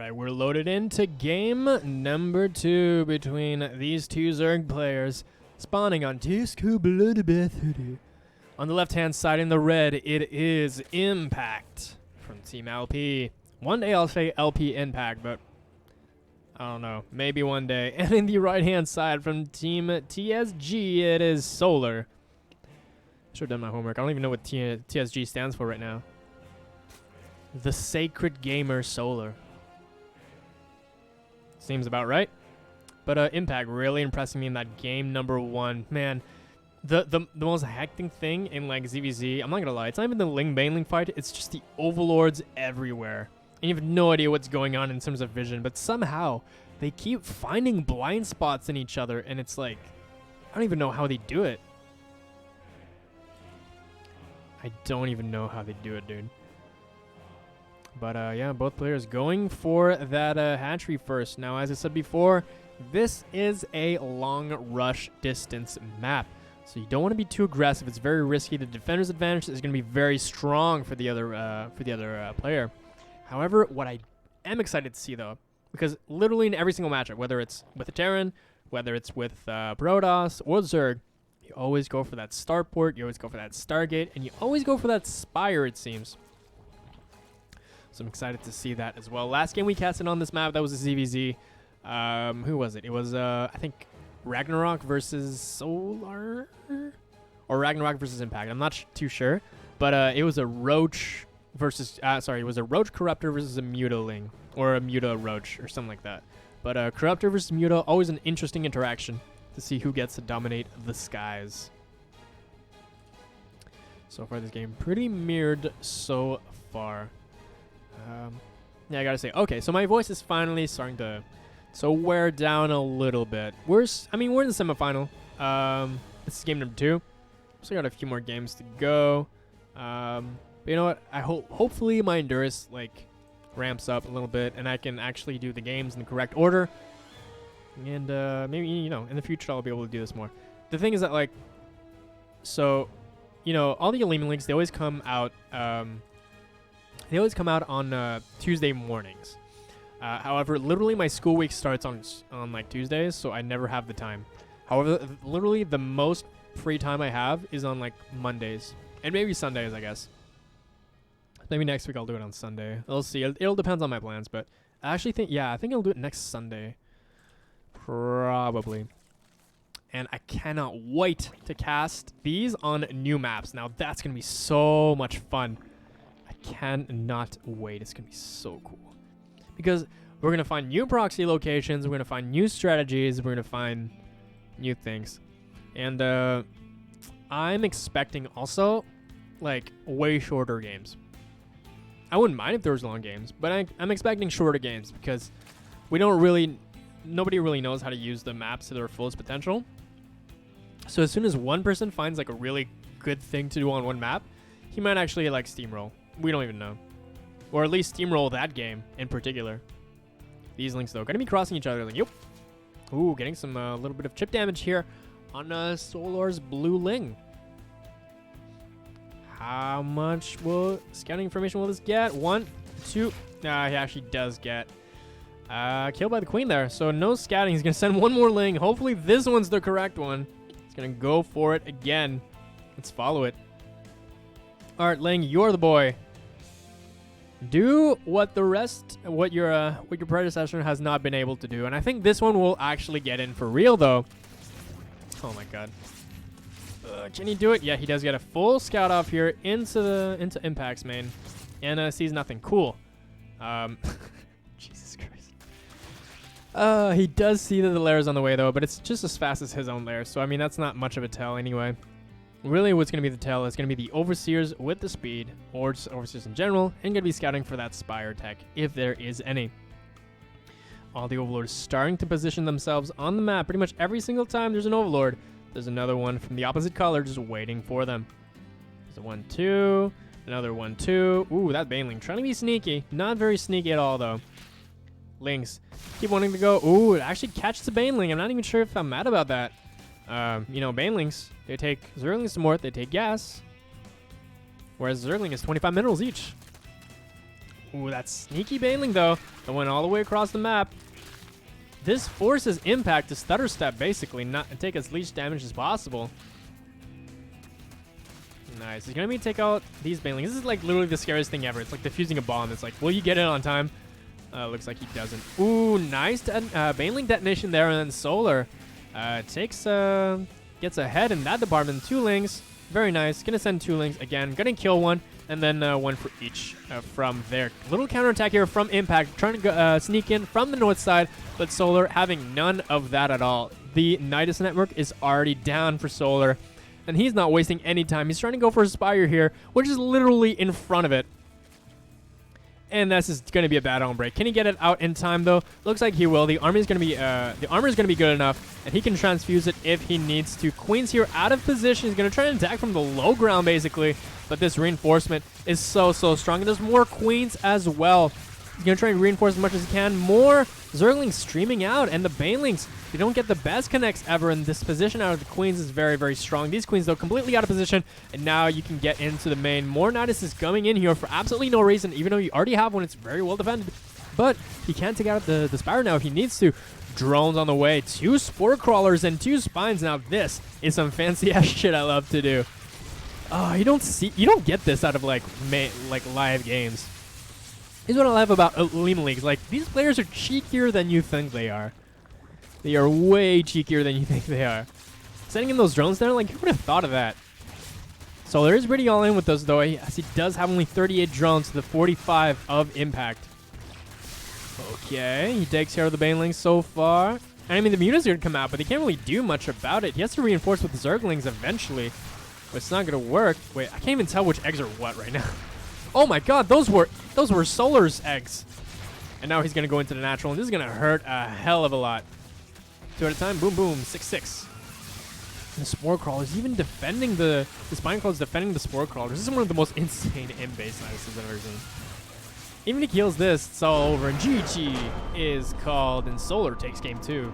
right, we're loaded into game number 2 between these two Zerg players, spawning on Disco Bloodbath. On the left-hand side in the red, it is Impact from Team LP. One day I'll say LP Impact, but I don't know, maybe one day. And in the right-hand side from Team TSG, it is Solar. Should have done my homework. I don't even know what TSG stands for right now. The Sacred Gamer Solar. Seems about right. But Impact really impressing me in that game number 1. Man, the most hectic thing in like ZVZ, I'm not gonna lie, it's not even the Ling Baneling fight, it's just the overlords everywhere. And you have no idea what's going on in terms of vision, but somehow they keep finding blind spots in each other, and it's like, I don't even know how they do it. I don't even know how they do it, dude. But yeah, both players going for that hatchery first. Now, as I said before, this is a long rush distance map, so you don't want to be too aggressive. It's very risky. The defender's advantage is going to be very strong for the other player. However, what I am excited to see though, because literally in every single matchup, whether it's with a Terran, whether it's with Protoss or Zerg, you always go for that starport, you always go for that Stargate, and you always go for that Spire, it seems. So I'm excited to see that as well. Last game we casted on this map, that was a ZVZ. Who was it? It was, I think, Ragnarok versus Solar? Or Ragnarok versus Impact. I'm not too sure. But it was a Roach versus... sorry, it was a Roach Corruptor versus a Mutaling. Or a Muta Roach, or something like that. But Corruptor versus Muta, always an interesting interaction to see who gets to dominate the skies. So far, this game pretty mirrored so far. Yeah, I gotta say, okay, so my voice is finally starting to wear down a little bit. We're in the semifinal. This is game number 2. So I got a few more games to go. But you know what? I hopefully my endurance like ramps up a little bit, and I can actually do the games in the correct order. And maybe, you know, in the future I'll be able to do this more. The thing is that, like, so, you know, all the Olimoleagues, they always come out. They always come out on Tuesday mornings. However, literally my school week starts on like Tuesdays, so I never have the time. However, literally the most free time I have is on like Mondays and maybe Sundays, I guess. Maybe next week I'll do it on Sunday. We'll see. It'll depend on my plans, but I actually think, yeah, I think I'll do it next Sunday. Probably. And I cannot wait to cast these on new maps. Now that's going to be so much fun. Cannot wait. It's gonna be so cool because we're gonna find new proxy locations, we're gonna find new strategies, we're gonna find new things, and I'm expecting also like way shorter games. I wouldn't mind if there was long games, but I'm expecting shorter games because nobody really knows how to use the maps to their fullest potential. So as soon as one person finds like a really good thing to do on one map, he might actually like steamroll. We don't even know. Or at least steamroll that game in particular. These links, though, going to be crossing each other. Like, yep. Ooh, getting some little bit of chip damage here on Solar's blue Ling. How much scouting information will this get? 1, 2. He actually does get killed by the queen there. So no scouting. He's going to send one more Ling. Hopefully this one's the correct one. He's going to go for it again. Let's follow it. All right, Ling, you're the boy. Do what your predecessor has not been able to do, and I think this one will actually get in for real, though. Oh my God! Can he do it? Yeah, he does get a full scout off here into Impact's main, and sees nothing. Cool. Jesus Christ. He does see that the lair is on the way though, but it's just as fast as his own lair, so I mean that's not much of a tell anyway. Really, what's going to be the tell is going to be the Overseers with the speed, or just Overseers in general, and going to be scouting for that Spire tech, if there is any. All the Overlords starting to position themselves on the map. Pretty much every single time there's an Overlord, there's another one from the opposite color just waiting for them. There's a 1-2, another 1-2. Ooh, that Baneling trying to be sneaky. Not very sneaky at all, though. Lynx keep wanting to go. Ooh, it actually catches the Baneling. I'm not even sure if I'm mad about that. You know, Banelings, they take Zerglings some more, they take gas. Whereas Zergling is 25 minerals each. Ooh, that sneaky Baneling, though, that went all the way across the map. This forces Impact to stutter step, basically, not take as least damage as possible. Nice. He's going to take out these Banelings. This is like literally the scariest thing ever. It's like defusing a bomb. It's like, will you get it on time? Looks like he doesn't. Ooh, nice Baneling detonation there, and then Solar gets ahead in that department. 2 Lings. Very nice. Gonna send 2 Lings again. Gonna kill one, and then 1 for each from there. Little counterattack here from Impact, trying to go, sneak in from the north side, but Solar having none of that at all. The Nidus network is already down for Solar, and he's not wasting any time. He's trying to go for a Spire here, which is literally in front of it. And this is going to be a bad on break. Can he get it out in time, though? Looks like he will. The armor is going to be good enough, and he can transfuse it if he needs to. Queen's here out of position. He's going to try and attack from the low ground, basically. But this reinforcement is so strong. And there's more Queens as well. He's going to try and reinforce as much as he can. More Zerglings streaming out, and the Banelings, they don't get the best connects ever, and this position out of the Queens is very strong. These Queens, though, completely out of position, and now you can get into the main. More Nidus is coming in here for absolutely no reason, even though you already have one. It's very well defended, but he can take out the Spire now if he needs to. Drones on the way, 2 Spore Crawlers and 2 Spines. Now this is some fancy-ass shit I love to do. You don't get this out of like live games. Here's what I love about Olimoleague. Like, these players are cheekier than you think they are. They are way cheekier than you think they are. Sending in those drones there, like, who would have thought of that? Solar is pretty all in with those, though, as he does have only 38 drones to the 45 of Impact. Okay, he takes care of the Banelings so far. And I mean, the Mutas are going to come out, but they can't really do much about it. He has to reinforce with the Zerglings eventually, but it's not going to work. Wait, I can't even tell which eggs are what right now. Oh my god, those were Solar's eggs. And now he's going to go into the natural, and this is going to hurt a hell of a lot. 2 at a time. Boom, boom. 6-6. The Spore Crawlers even defending the Spine Crawlers, defending the Spore Crawlers. This is one of the most insane in-base Niduses I've ever seen. Even if he kills this, it's all over. And GG is called, and Solar takes game 2.